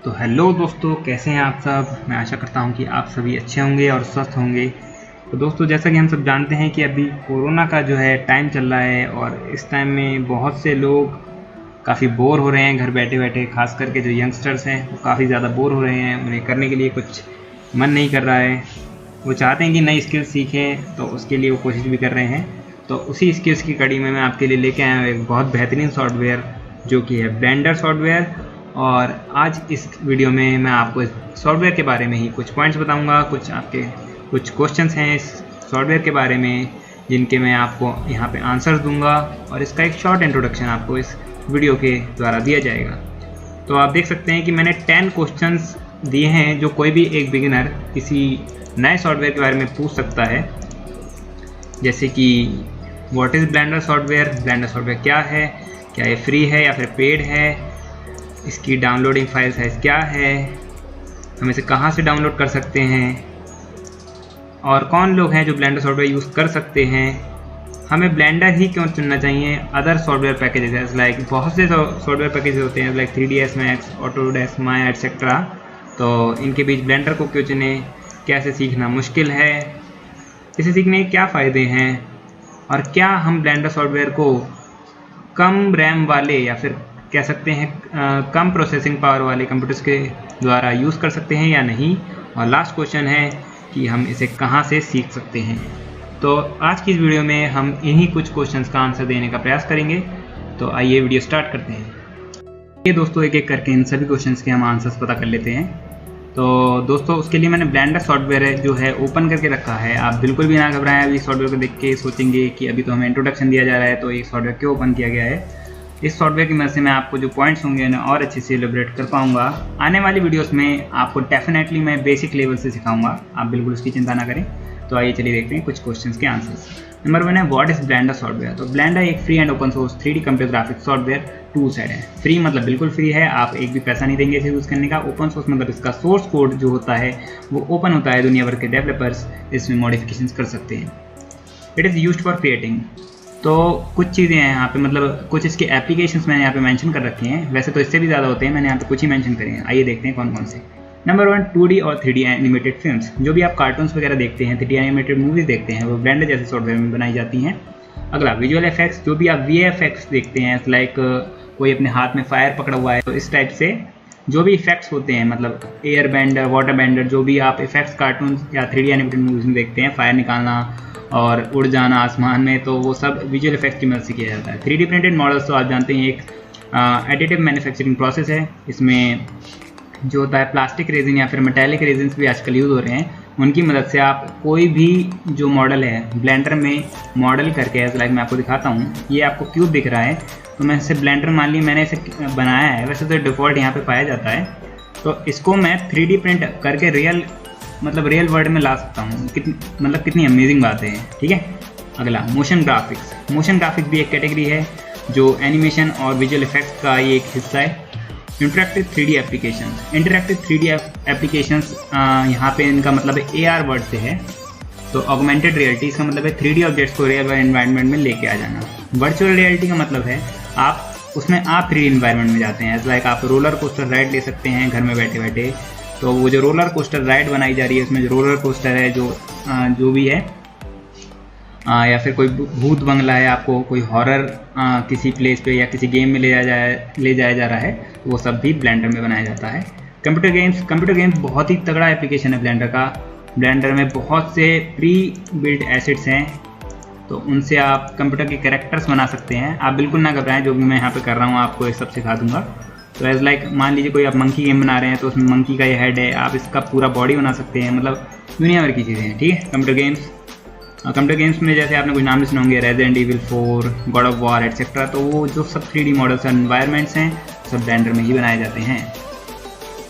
तो हेलो दोस्तों, कैसे हैं आप सब। मैं आशा करता हूं कि आप सभी अच्छे होंगे और स्वस्थ होंगे। तो दोस्तों, जैसा कि हम सब जानते हैं कि अभी कोरोना का जो है टाइम चल रहा है और इस टाइम में बहुत से लोग काफ़ी बोर हो रहे हैं घर बैठे बैठे। खास करके जो यंगस्टर्स हैं वो काफ़ी ज़्यादा बोर हो रहे हैं, उन्हें करने के लिए कुछ मन नहीं कर रहा है। वो चाहते हैं कि नई स्किल्स सीखें, तो उसके लिए वो कोशिश भी कर रहे हैं। तो उसी स्किल्स की कड़ी में मैं आपके लिए लेके आया हूँ एक बहुत बेहतरीन सॉफ्टवेयर जो कि है ब्लेंडर सॉफ्टवेयर। और आज इस वीडियो में मैं आपको इस सॉफ्टवेयर के बारे में ही कुछ पॉइंट्स बताऊंगा, कुछ क्वेश्चंस हैं इस सॉफ्टवेयर के बारे में जिनके मैं आपको यहाँ पे आंसर्स दूंगा और इसका एक शॉर्ट इंट्रोडक्शन आपको इस वीडियो के द्वारा दिया जाएगा। तो आप देख सकते हैं कि मैंने 10 क्वेश्चंस दिए हैं जो कोई भी एक बिगिनर किसी नए सॉफ्टवेयर के बारे में पूछ सकता है। जैसे कि what is blender software, blender software क्या है, क्या ये फ्री है या फिर पेड है, इसकी डाउनलोडिंग फाइल साइज़ क्या है, हम इसे कहाँ से डाउनलोड कर सकते हैं, और कौन लोग हैं जो ब्लेंडर सॉफ्टवेयर यूज़ कर सकते हैं, हमें ब्लेंडर ही क्यों चुनना चाहिए, अदर सॉफ्टवेयर पैकेजेस लाइक बहुत से सॉफ्टवेयर पैकेजेस होते हैं लाइक 3ds Max, ऑटोडेस्क, माया एटसेट्रा। तो इनके बीच ब्लेंडर को क्यों चुनें, कैसे सीखना मुश्किल है, इसे सीखने के क्या फ़ायदे हैं, और क्या हम ब्लेंडर सॉफ्टवेयर को कम रैम वाले या फिर कह सकते हैं कम प्रोसेसिंग पावर वाले कंप्यूटर्स के द्वारा यूज़ कर सकते हैं या नहीं। और लास्ट क्वेश्चन है कि हम इसे कहाँ से सीख सकते हैं। तो आज की इस वीडियो में हम इन्हीं कुछ क्वेश्चंस का आंसर देने का प्रयास करेंगे। तो आइए वीडियो स्टार्ट करते हैं। ये दोस्तों एक एक करके इन सभी क्वेश्चंस के हम आंसर्स पता कर लेते हैं। तो दोस्तों, उसके लिए मैंने ब्लेंडर सॉफ्टवेयर जो है ओपन करके रखा है। आप बिल्कुल भी ना घबराएं, अभी सॉफ्टवेयर को देख के सोचेंगे कि अभी तो हमें इंट्रोडक्शन दिया जा रहा है तो ये सॉफ्टवेयर क्यों ओपन किया गया है। इस सॉफ्टवेयर की मदद से मैं आपको जो पॉइंट्स होंगे उन्हें और अच्छे से एलिब्रेट कर पाऊंगा। आने वाली वीडियोस में आपको डेफिनेटली मैं बेसिक लेवल से सिखाऊंगा, आप बिल्कुल उसकी चिंता ना करें। तो आइए चलिए देखते हैं कुछ क्वेश्चंस के आंसर्स। नंबर 1 है व्हाट इज ब्लेंडर सॉफ्टवेयर। तो ब्लेंडर एक free and open source 3D computer graphics software to side है। फ्री मतलब बिल्कुल फ्री है, आप एक भी पैसा नहीं देंगे इसे यूज़ करने का। ओपन सोर्स मतलब इसका सोर्स कोड जो होता है वो ओपन होता है, दुनिया भर के डेवलपर्स इसमें मॉडिफिकेशंस कर सकते हैं। It is used for creating. तो कुछ चीज़ें हैं यहाँ पे, मतलब कुछ इसके एप्लीकेशंस मैंने यहाँ पे मेंशन कर रखे हैं। वैसे तो इससे भी ज़्यादा होते हैं, मैंने यहाँ पे कुछ ही मेंशन करे हैं। आइए देखते हैं कौन कौन से। नंबर 1 2D और 3D एनिमेटेड फिल्म्स। जो भी आप कार्टून्स वगैरह देखते हैं, 3D एनिमेटेड मूवीज़ देखते हैं, वो ब्लेंडर जैसे सॉफ्टवेयर में बनाई जाती हैं। अगला विजुअल इफेक्ट्स। जो भी आप VFX देखते हैं, लाइक कोई अपने हाथ में फायर पकड़ा हुआ है, तो इस टाइप से जो भी इफेक्ट्स होते हैं, मतलब एयर बेंडर, वाटर बेंडर, जो भी आप इफेक्ट्स कार्टून या 3D एनिमेटेड मूवीज़ में देखते हैं, फायर निकालना और उड़ जाना आसमान में, तो वो सब विजुअल इफेक्ट्स की मदद से किया जाता है। 3D प्रिंटेड मॉडल्स तो आप जानते हैं एक एडिटिव मैन्युफैक्चरिंग प्रोसेस है। इसमें जो होता है प्लास्टिक रेजिन या फिर मेटेलिक रेजिन भी आजकल यूज़ हो रहे हैं, उनकी मदद से आप कोई भी जो मॉडल है ब्लेंडर में मॉडल करके, लाइक मैं आपको दिखाता हूँ, ये आपको क्यूब दिख रहा है, तो मैं इसे ब्लेंडर मान ली मैंने इसे बनाया है। वैसे तो डिफ़ॉल्ट यहाँ पे पाया जाता है, तो इसको मैं 3D प्रिंट करके रियल वर्ल्ड में ला सकता हूँ। कितनी अमेजिंग बात है, ठीक है। अगला मोशन ग्राफिक्स। मोशन ग्राफिक्स भी एक कैटेगरी है जो एनिमेशन और विजुअल इफेक्ट्स का ये एक हिस्सा है। Interactive 3D application. Interactive 3D applications यहाँ पे इनका मतलब AR वर्ड से है। तो ऑगमेंटेड रियलिटी, इसका मतलब है 3D ऑब्जेक्ट्स को रियल वर्ल्ड एनवायरनमेंट में लेके आ जाना। वर्चुअल रियलिटी का मतलब है आप 3D एनवायरनमेंट में जाते हैं। लाइक आप रोलर कोस्टर राइड ले सकते हैं घर में बैठे बैठे। तो वो जो रोलर कोस्टर राइड बनाई जा रही है, उसमें जो रोलर कोस्टर है जो भी है, या फिर कोई भूत बंगला है, आपको कोई हॉरर किसी प्लेस पे या किसी गेम में ले जाया जा रहा है, तो वो सब भी ब्लेंडर में बनाया जाता है। कंप्यूटर गेम्स बहुत ही तगड़ा एप्लीकेशन है ब्लेंडर का। ब्लेंडर में बहुत से प्री बिल्ड एसेट्स हैं, तो उनसे आप कंप्यूटर के कैरेक्टर्स बना सकते हैं। आप बिल्कुल ना घबराएं, जो भी मैं यहाँ पे कर रहा हूँ आपको ये सब सिखा दूंगा। तो एज लाइक मान लीजिए कोई आप मंकी गेम बना रहे हैं, तो उसमें मंकी का ये हेड है, आप इसका पूरा बॉडी बना सकते हैं। मतलब दुनिया भर की चीज़ें हैं, ठीक है। कंप्यूटर गेम्स में जैसे आपने कुछ नाम भी सुने होंगे, resident evil 4, God of war etcetera. तो वो जो सब 3D मॉडल्स और एनवायरनमेंट्स हैं, सब ब्लेंडर में ही बनाए जाते हैं।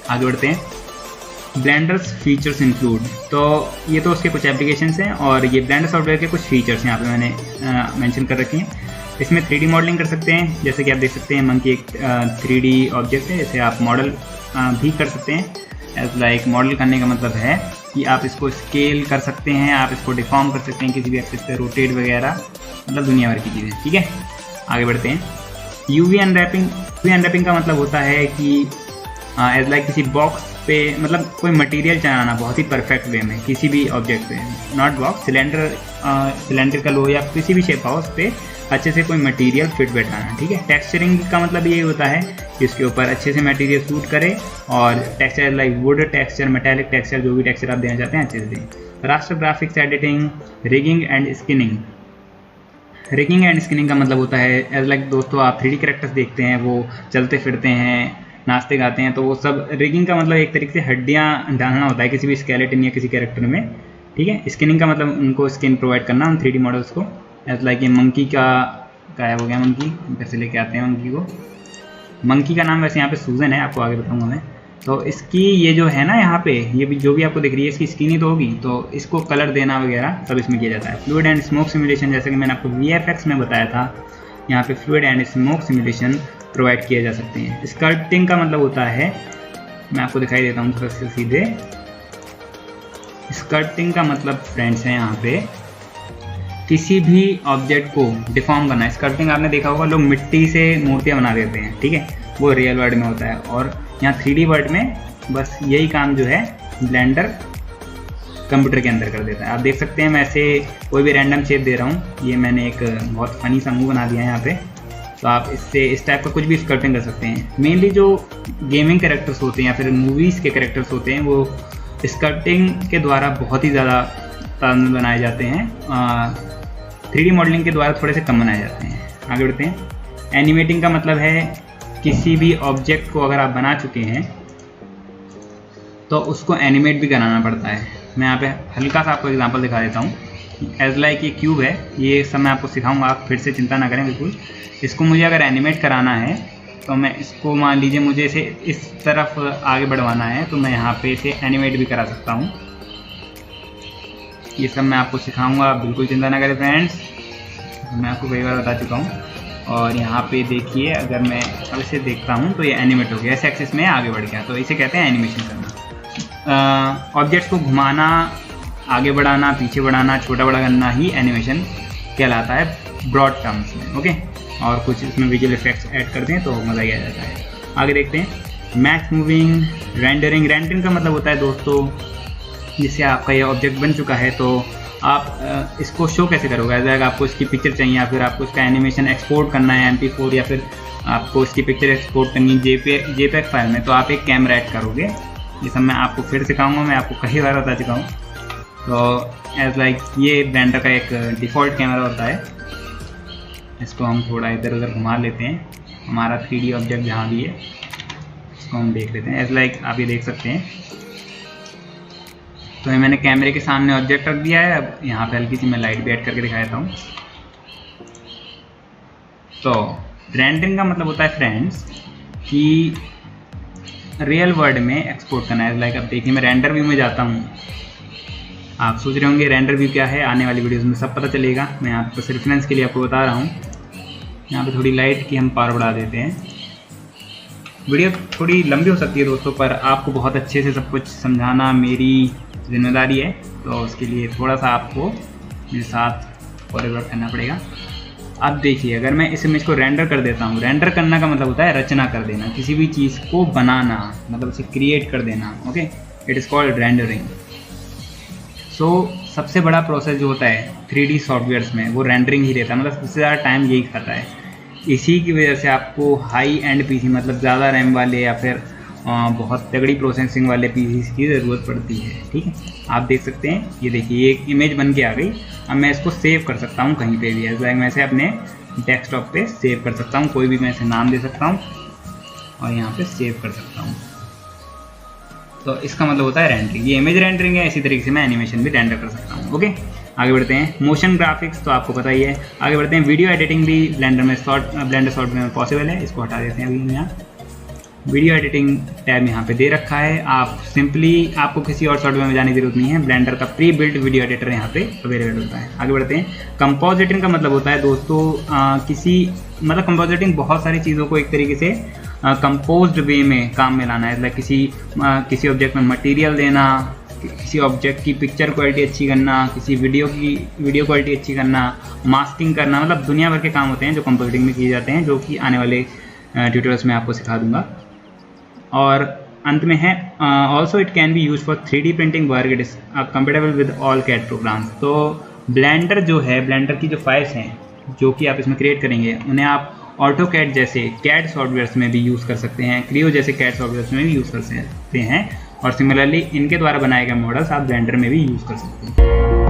आगे बढ़ते हैं। Blenders features include. तो ये तो उसके कुछ एप्लीकेशंस हैं और ये ब्लेंडर सॉफ्टवेयर के कुछ फीचर्स यहाँ पे मैंने मेंशन कर रखी हैं। इसमें 3D मॉडलिंग कर सकते हैं, जैसे कि आप देख सकते हैं मंकी एक 3D ऑब्जेक्ट है, जैसे आप मॉडल भी कर सकते हैं। एज लाइक मॉडल करने का मतलब है कि आप इसको स्केल कर सकते हैं, आप इसको डिफॉर्म कर सकते हैं किसी भी एक्सिस पे, रोटेट वगैरह, मतलब दुनिया भर की चीज़ें, ठीक है। आगे बढ़ते हैं। UV अनरैपिंग का मतलब होता है कि एज लाइक किसी बॉक्स पे, मतलब कोई मटेरियल चलाना बहुत ही परफेक्ट वे में किसी भी ऑब्जेक्ट पे, नॉट बॉक्स, सिलेंडरिकल हो या किसी भी शेप हाउस पे अच्छे से कोई मटेरियल फिट बैठाना, ठीक है। टेक्सचरिंग का मतलब ये होता है कि उसके ऊपर अच्छे से मटेरियल सूट करे और texture like would texture, metallic texture, जो भी टेक्सचर आप देना चाहते हैं अच्छे से दें। Raster graphics editing, rigging and skinning. Rigging and skinning का मतलब होता है एज लाइक दोस्तों आप 3D कैरेक्टर्स देखते हैं, वो चलते फिरते हैं, नाचते गाते हैं, तो वो सब रिगिंग का मतलब एक तरीके से हड्डियाँ डालना होता है किसी भी स्केलेटन या किसी कैरेक्टर में, ठीक है। स्किनिंग का मतलब उनको स्किन प्रोवाइड करना उन 3D मॉडल्स को। एज लाइक ये मंकी का गायब हो गया, मंकी घर से लेके आते हैं मंकी को। मंकी का नाम वैसे यहाँ पे सूजन है, आपको आगे बताऊँगा मैं। तो इसकी ये जो है ना यहाँ पे, ये भी जो भी आपको दिख रही है इसकी स्किन ही तो होगी, तो इसको कलर देना वगैरह सब इसमें किया जाता है। फ्लूइड एंड स्मोक सिमुलेशन, जैसे कि मैंने आपको VFX में बताया था, यहाँ पे fluid and smoke simulation provide किए जा सकते हैं। स्कल्पटिंग का मतलब होता है, मैं आपको दिखाई देता हूँ थोड़ा सा सीधे। स्कल्पटिंग का मतलब फ्रेंड्स है यहाँ पे किसी भी ऑब्जेक्ट को डिफॉर्म करना है। स्कल्पटिंग आपने देखा होगा, लोग मिट्टी से मूर्तियाँ बना देते हैं, ठीक है, वो रियल वर्ल्ड में होता है। और यहाँ 3D वर्ल्ड में बस यही काम जो है ब्लेंडर कंप्यूटर के अंदर कर देता है। आप देख सकते हैं मैं ऐसे कोई भी रैंडम शेप दे रहा हूँ, ये मैंने एक बहुत फनी सा मुंह बना दिया है यहाँ पे, तो आप इससे इस टाइप का कुछ भी स्कल्पटिंग कर सकते हैं। मेनली जो गेमिंग कैरेक्टर्स होते हैं या फिर मूवीज़ के कैरेक्टर्स होते हैं वो स्कल्पटिंग के द्वारा बहुत ही ज़्यादा बनाए जाते हैं, 3D मॉडलिंग के द्वारा थोड़े से कम बनाए जाते हैं। आगे बढ़ते हैं। एनिमेटिंग का मतलब है किसी भी ऑब्जेक्ट को अगर आप बना चुके हैं तो उसको एनिमेट भी कराना पड़ता है। मैं यहाँ पे हल्का सा आपको एग्जांपल दिखा देता हूँ। एज लाइक ये क्यूब है, ये सब मैं आपको सिखाऊंगा, आप फिर से चिंता ना करें बिल्कुल। इसको मुझे अगर एनिमेट कराना है तो मैं इसको, मान लीजिए मुझे इसे इस तरफ आगे बढ़वाना है, तो मैं यहाँ पे इसे एनिमेट भी करा सकता हूँ। ये सब मैं आपको सिखाऊंगा, आप बिल्कुल चिंता ना करें फ्रेंड्स, मैं आपको कई बार बता चुका हूँ। और यहाँ पे देखिए, अगर मैं अब इसे देखता हूँ तो ये एनिमेट हो गया, इस एक्सिस में आगे बढ़ गया, तो इसे कहते हैं एनिमेशन करना। ऑब्जेक्ट्स को घुमाना, आगे बढ़ाना, पीछे बढ़ाना, छोटा बड़ा करना ही एनिमेशन कहलाता है ब्रॉड टर्म्स में, ओके। और कुछ इसमें विजुअल इफेक्ट्स ऐड कर दें तो मज़ा ही आ जाता है। आगे देखते हैं। Math moving, rendering. रेंडरिंग का मतलब होता है दोस्तों, जिससे आपका ये ऑब्जेक्ट बन चुका है तो आप इसको शो कैसे करोगे। अगर आपको इसकी पिक्चर चाहिए या फिर आपको इसका एनिमेशन एक्सपोर्ट करना है MP4, या फिर आपको इसकी पिक्चर एक्सपोर्ट करनी है JPEG फाइल में, तो आप एक कैमरा ऐड करोगे। ये सब मैं आपको फिर सिखाऊंगा, मैं आपको कई बार बता चुका हूँ। तो एज लाइक ये ब्लेंडर का एक डिफ़ॉल्ट कैमरा होता है, इसको हम थोड़ा इधर उधर घुमा लेते हैं, हमारा 3D ऑब्जेक्ट जहाँ भी है इसको हम देख लेते हैं। एज लाइक आप ये देख सकते हैं, तो ये मैंने कैमरे के सामने ऑब्जेक्ट रख दिया है। अब यहाँ पे हल्की सी मैं लाइट भी ऐड करके दिखा देता हूँ। तो रेंडरिंग का मतलब होता है फ्रेंड्स कि रियल वर्ल्ड में एक्सपोर्ट करना है। लाइक अब देखिए, मैं रेंडर व्यू में जाता हूँ, आप सोच रहे होंगे रेंडर व्यू क्या है, आने वाली वीडियोस में सब पता चलेगा। मैं आपको बस रेफरेंस के लिए आपको बता रहा हूँ। यहाँ पे थोड़ी लाइट की हम पावर बढ़ा देते हैं। वीडियो थोड़ी लंबी हो सकती है दोस्तों, पर आपको बहुत अच्छे से सब कुछ समझाना मेरी जिम्मेदारी है, तो उसके लिए थोड़ा सा आपको मेरे साथ कोरियोग्राफ करना पड़ेगा। अब देखिए, अगर मैं इस इमेज को रेंडर कर देता हूँ, रेंडर करना का मतलब होता है रचना कर देना, किसी भी चीज़ को बनाना, मतलब उसे क्रिएट कर देना, okay. It is called rendering. So सबसे बड़ा प्रोसेस जो होता है 3D सॉफ्टवेयर्स में वो रेंडरिंग ही रहता है, मतलब सबसे ज़्यादा टाइम यही खाता है। इसी की वजह से आपको हाई एंड PC, मतलब ज़्यादा रैम वाले या फिर बहुत तगड़ी प्रोसेसिंग वाले PCs की ज़रूरत पड़ती है, ठीक है। आप देख सकते हैं, ये देखिए एक इमेज बन के आ गई। अब मैं इसको सेव कर सकता हूँ कहीं पे भी, ऐसा मैं इसे अपने डेस्कटॉप पे सेव कर सकता हूँ, कोई भी मैं इसे नाम दे सकता हूँ और यहाँ पे सेव कर सकता हूँ। तो इसका मतलब होता है रेंडरिंग। ये इमेज रेंडरिंग है, इसी तरीके से मैं एनिमेशन भी रेंडर कर सकता हूँ, ओके। आगे बढ़ते हैं। मोशन ग्राफिक्स तो आपको पता ही है। आगे बढ़ते हैं। वीडियो एडिटिंग भी ब्लेंडर सॉफ्टवेयर में पॉसिबल है। इसको हटा देते हैं अभी हम यहाँ। वीडियो एडिटिंग टैब यहाँ पे दे रखा है। आप सिंपली, आपको किसी और सॉफ्टवेयर में जाने की जरूरत नहीं है, ब्लेंडर का प्री बिल्ट वीडियो एडिटर यहाँ पे अवेलेबल होता है। आगे बढ़ते हैं। कंपोजिटिंग का मतलब होता है दोस्तों कंपोजिटिंग बहुत सारी चीज़ों को एक तरीके से कंपोज्ड वे में काम में लाना है। लाइक किसी ऑब्जेक्ट में मटेरियल देना, किसी ऑब्जेक्ट की पिक्चर क्वालिटी अच्छी करना, किसी वीडियो की वीडियो क्वालिटी अच्छी करना, मास्किंग करना, मतलब दुनिया भर के काम होते हैं जो कंपोजिटिंग में किए जाते हैं, जो कि आने वाले ट्यूटोरियल्स में आपको सिखा दूंगा। और अंत में है also it can be use for 3D printing work, it is compatible with all CAD programs. तो ब्लेंडर जो है, ब्लेंडर की जो फाइल्स हैं जो कि आप इसमें क्रिएट करेंगे उन्हें आप ऑटोकैड जैसे कैड सॉफ्टवेयर्स में भी यूज़ कर सकते हैं, क्रियो जैसे कैड सॉफ्टवेयर्स में भी यूज़ कर सकते हैं, और सिमिलरली इनके द्वारा बनाए गए मॉडल्स आप ब्लेंडर में भी यूज़ कर सकते हैं।